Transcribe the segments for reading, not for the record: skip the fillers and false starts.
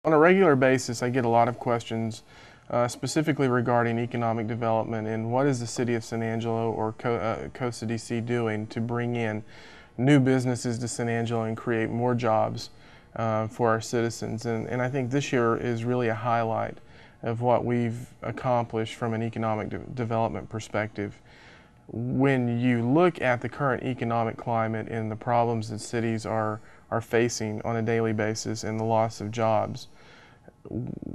On a regular basis, I get a lot of questions specifically regarding economic development and what is the City of San Angelo or Costa DC doing to bring in new businesses to San Angelo and create more jobs for our citizens. And I think this year is really a highlight of what we've accomplished from an economic development perspective. When you look at the current economic climate and the problems that cities are facing on a daily basis and the loss of jobs,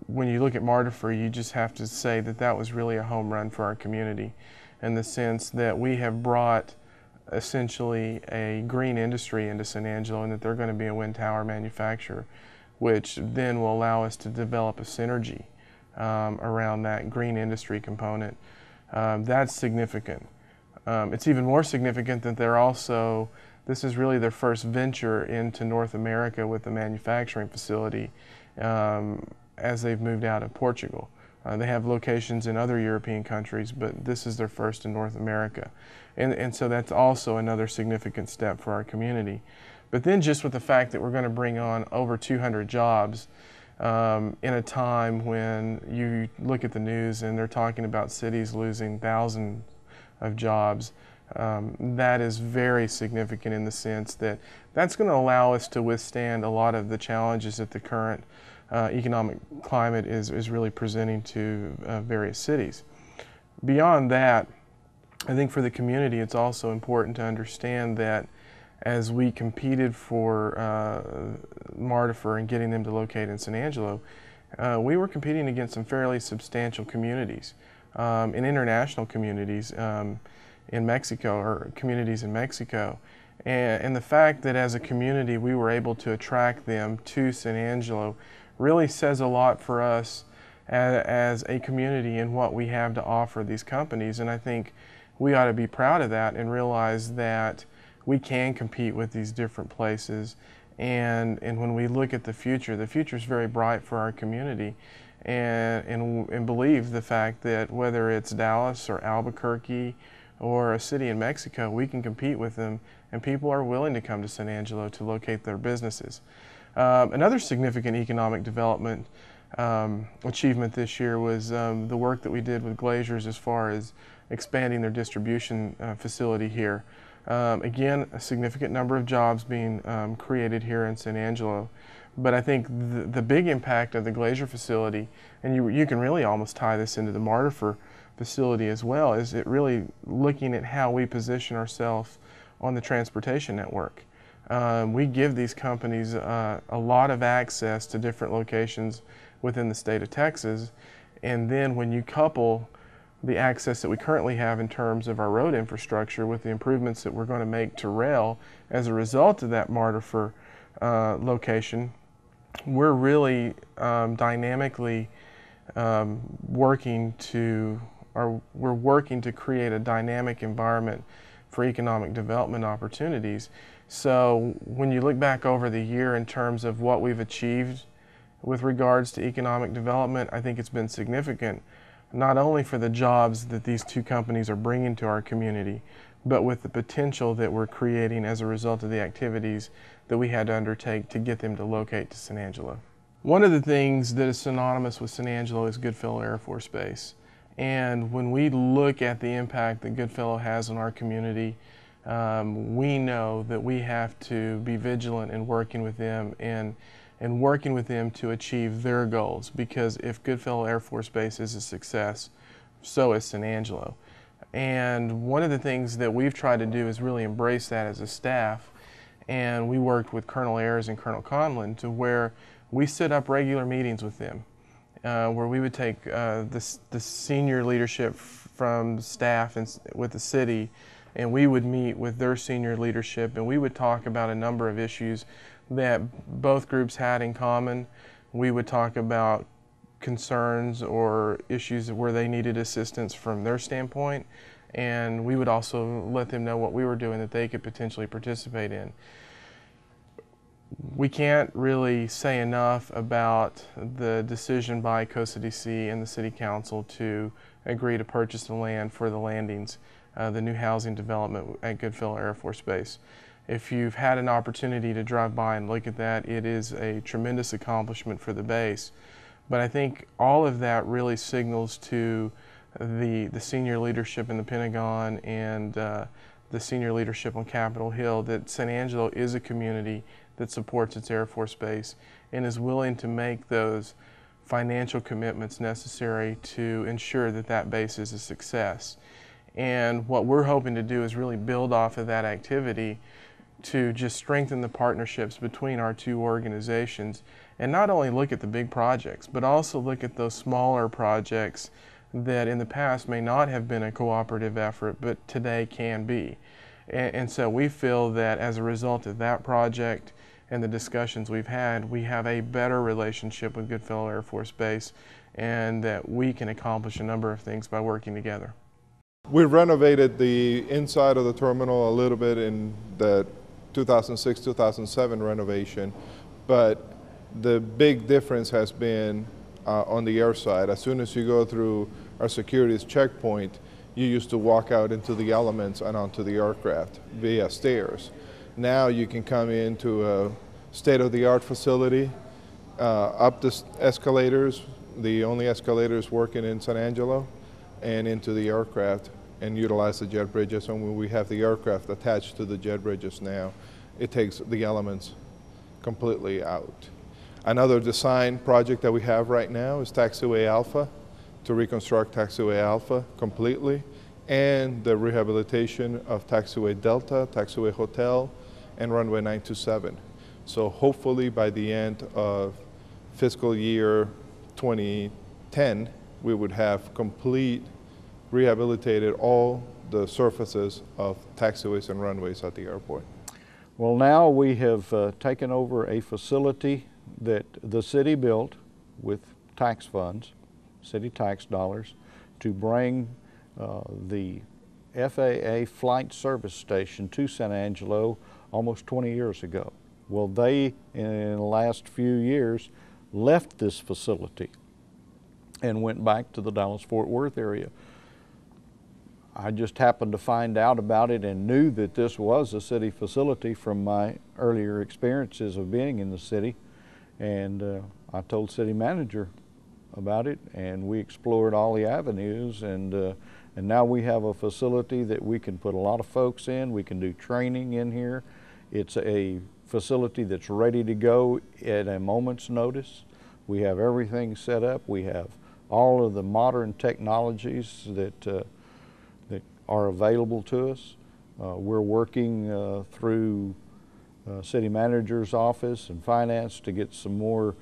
when you look at Martifer, you just have to say that that was really a home run for our community in the sense that we have brought essentially a green industry into San Angelo and that they're going to be a wind tower manufacturer, which then will allow us to develop a synergy around that green industry component. That's significant. It's even more significant that this is really their first venture into North America with a manufacturing facility as they've moved out of Portugal. They have locations in other European countries, but this is their first in North America. And so that's also another significant step for our community. But then just with the fact that we're going to bring on over 200 jobs in a time when you look at the news and they're talking about cities losing thousands of jobs, that is very significant in the sense that that's going to allow us to withstand a lot of the challenges that the current economic climate is really presenting to various cities. Beyond that, I think for the community it's also important to understand that as we competed for Martifer and getting them to locate in San Angelo, we were competing against some fairly substantial communities and international communities in Mexico, or communities in Mexico. And the fact that as a community we were able to attract them to San Angelo really says a lot for us as a community and what we have to offer these companies. And I think we ought to be proud of that and realize that we can compete with these different places. And when we look at the future is very bright for our community. And believe the fact that whether it's Dallas or Albuquerque or a city in Mexico, we can compete with them, and people are willing to come to San Angelo to locate their businesses. Another significant economic development achievement this year was the work that we did with Glaciers as far as expanding their distribution facility here. Again, a significant number of jobs being created here in San Angelo. But I think the big impact of the Glacier facility, and you can really almost tie this into the Martifer facility as well, is it really looking at how we position ourselves on the transportation network. We give these companies a lot of access to different locations within the state of Texas, and then when you couple the access that we currently have in terms of our road infrastructure with the improvements that we're going to make to rail as a result of that Martifer location, we're really dynamically working to create a dynamic environment for economic development opportunities. So when you look back over the year in terms of what we've achieved with regards to economic development, I think it's been significant, not only for the jobs that these two companies are bringing to our community, but with the potential that we're creating as a result of the activities that we had to undertake to get them to locate to San Angelo. One of the things that is synonymous with San Angelo is Goodfellow Air Force Base. And when we look at the impact that Goodfellow has on our community, we know that we have to be vigilant in working with them and working with them to achieve their goals, because if Goodfellow Air Force Base is a success, so is San Angelo. And one of the things that we've tried to do is really embrace that as a staff, and we worked with Colonel Ayers and Colonel Conlon to where we set up regular meetings with them, where we would take the senior leadership from staff and with the city, and we would meet with their senior leadership, and we would talk about a number of issues that both groups had in common. We would talk about concerns or issues where they needed assistance from their standpoint, and we would also let them know what we were doing that they could potentially participate in. We can't really say enough about the decision by Costa DC and the City Council to agree to purchase the land for the landings, the new housing development at Goodfellow Air Force Base. If you've had an opportunity to drive by and look at that, it is a tremendous accomplishment for the base. But I think all of that really signals to the senior leadership in the Pentagon and the senior leadership on Capitol Hill that San Angelo is a community that supports its Air Force Base and is willing to make those financial commitments necessary to ensure that that base is a success. And what we're hoping to do is really build off of that activity to just strengthen the partnerships between our two organizations and not only look at the big projects, but also look at those smaller projects that in the past may not have been a cooperative effort, but today can be. And so we feel that as a result of that project and the discussions we've had, we have a better relationship with Goodfellow Air Force Base and that we can accomplish a number of things by working together. We renovated the inside of the terminal a little bit in the 2006-2007 renovation, but the big difference has been on the air side. As soon as you go through our securities checkpoint, you used to walk out into the elements and onto the aircraft via stairs. Now you can come into a state-of-the-art facility, up the escalators, the only escalators working in San Angelo, and into the aircraft and utilize the jet bridges. And when we have the aircraft attached to the jet bridges now, it takes the elements completely out. Another design project that we have right now is Taxiway Alpha, to reconstruct Taxiway Alpha completely, and the rehabilitation of Taxiway Delta, Taxiway Hotel, and Runway 927. So hopefully by the end of fiscal year 2010, we would have complete rehabilitated all the surfaces of taxiways and runways at the airport. Well, now we have taken over a facility that the city built with tax funds, city tax dollars, to bring the FAA Flight Service Station to San Angelo almost 20 years ago. Well, they, in the last few years, left this facility and went back to the Dallas-Fort Worth area. I just happened to find out about it and knew that this was a city facility from my earlier experiences of being in the city. And I told city manager about it, and we explored all the avenues, and now we have a facility that we can put a lot of folks in. We can do training in here. It's a facility that's ready to go at a moment's notice. We have everything set up. We have all of the modern technologies that are available to us. We're working through city manager's office and finance to get some more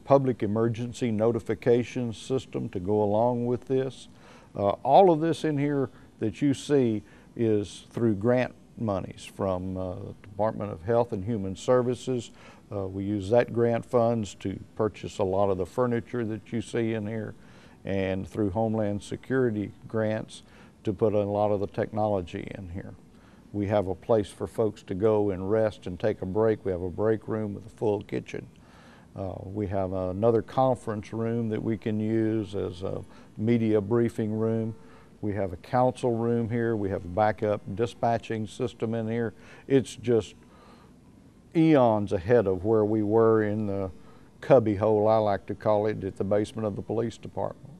public emergency notification system to go along with this. All of this in here that you see is through grant monies from the Department of Health and Human Services. We use that grant funds to purchase a lot of the furniture that you see in here, and through Homeland Security grants to put a lot of the technology in here. We have a place for folks to go and rest and take a break. We have a break room with a full kitchen. We have another conference room that we can use as a media briefing room. We have a council room here. We have a backup dispatching system in here. It's just eons ahead of where we were in the cubby hole, I like to call it, at the basement of the police department.